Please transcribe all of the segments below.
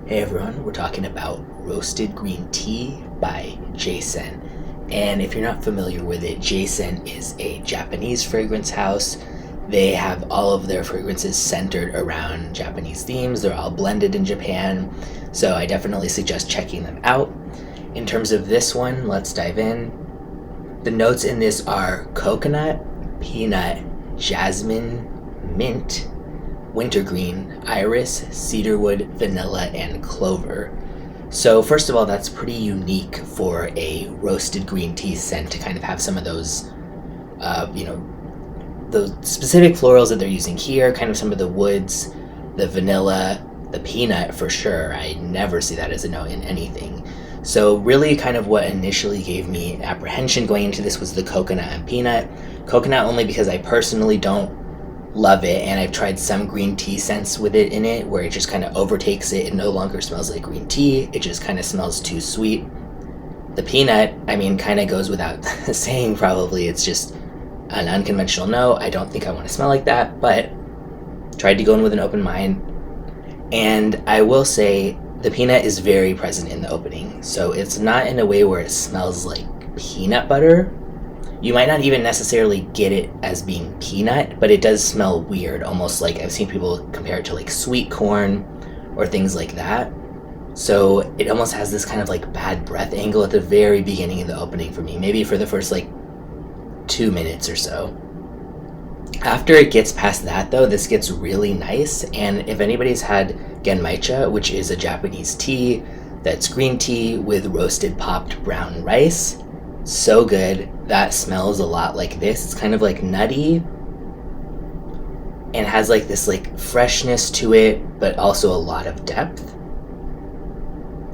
Hey everyone, we're talking about Roasted Green Tea by Jasmine. And if you're not familiar with it, Jasmine is a Japanese fragrance house. They have all of their fragrances centered around Japanese themes. They're all blended in Japan, so I definitely suggest checking them out. In terms of this one, let's dive in. The notes in this are coconut, peanut, jasmine, mint, wintergreen, iris, cedarwood, vanilla, and clover. So first of all, that's pretty unique for a roasted green tea scent to kind of have some of those, those specific florals that they're using here, kind of some of the woods, the vanilla, the peanut for sure. I never see that as a note in anything. So really kind of what initially gave me apprehension going into this was the coconut and peanut. Coconut only because I personally don't love it, and I've tried some green tea scents with it in it where it just kind of overtakes it. It no longer smells like green tea. It just kind of smells too sweet. The peanut, kind of goes without saying probably. It's just an unconventional note. I don't think I want to smell like that, but tried to go in with an open mind. And I will say the peanut is very present in the opening. So it's not in a way where it smells like peanut butter. You might not even necessarily get it as being peanut, but it does smell weird, almost like I've seen people compare it to like sweet corn or things like that. So it almost has this kind of like bad breath angle at the very beginning of the opening for me, maybe for the first like 2 minutes or so. After it gets past that though, this gets really nice. And if anybody's had Genmaicha, which is a Japanese tea that's green tea with roasted popped brown rice, so good. That smells a lot like this. It's kind of like nutty and has like this like freshness to it, but also a lot of depth.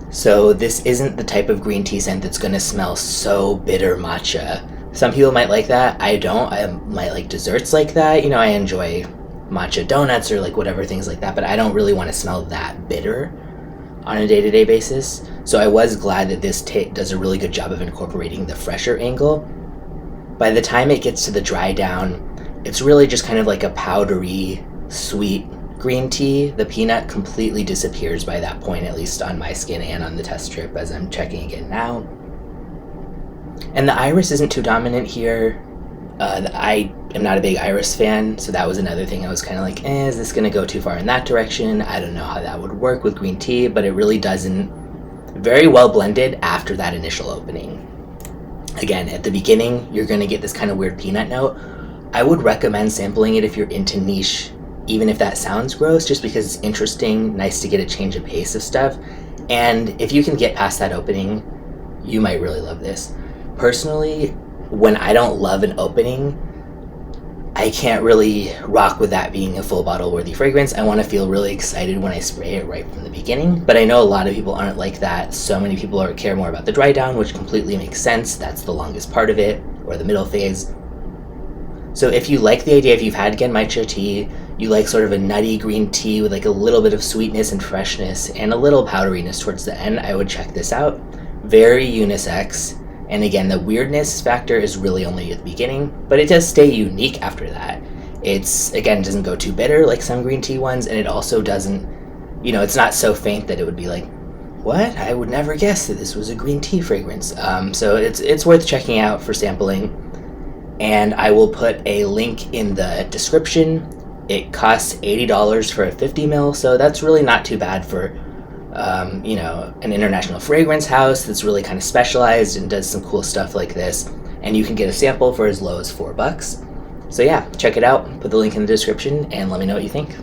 So this isn't the type of green tea scent that's going to smell so bitter matcha. Some people might like that. I don't. I might like desserts like that. I enjoy matcha donuts or like whatever, things like that, but I don't really want to smell that bitter on a day-to-day basis. So I was glad that this does a really good job of incorporating the fresher angle. By the time it gets to the dry down, it's really just kind of like a powdery, sweet green tea. The peanut completely disappears by that point, at least on my skin and on the test strip as I'm checking again now. And the iris isn't too dominant here. I am not a big iris fan, so that was another thing I was kind of like, is this going to go too far in that direction? I don't know how that would work with green tea, but it really doesn't. Very well blended after that initial opening. Again, at the beginning, you're going to get this kind of weird peanut note. I would recommend sampling it if you're into niche, even if that sounds gross, just because it's interesting, nice to get a change of pace of stuff. And if you can get past that opening, you might really love this. Personally, when I don't love an opening, I can't really rock with that being a full bottle worthy fragrance. I want to feel really excited when I spray it right from the beginning, but I know a lot of people aren't like that. So many people care more about the dry down, which completely makes sense. That's the longest part of it, or the middle phase. So if you like the idea, if you've had Genmaicha tea, you like sort of a nutty green tea with like a little bit of sweetness and freshness and a little powderiness towards the end, I would check this out. Very unisex. And again, the weirdness factor is really only at the beginning, but it does stay unique after that. Doesn't go too bitter like some green tea ones, and it also doesn't, it's not so faint that it would be like, what? I would never guess that this was a green tea fragrance. So it's worth checking out for sampling. And I will put a link in the description. It costs $80 for a 50 ml, so that's really not too bad for an international fragrance house that's really kind of specialized and does some cool stuff like this. And you can get a sample for as low as $4. So yeah, check it out. Put the link in the description and let me know what you think.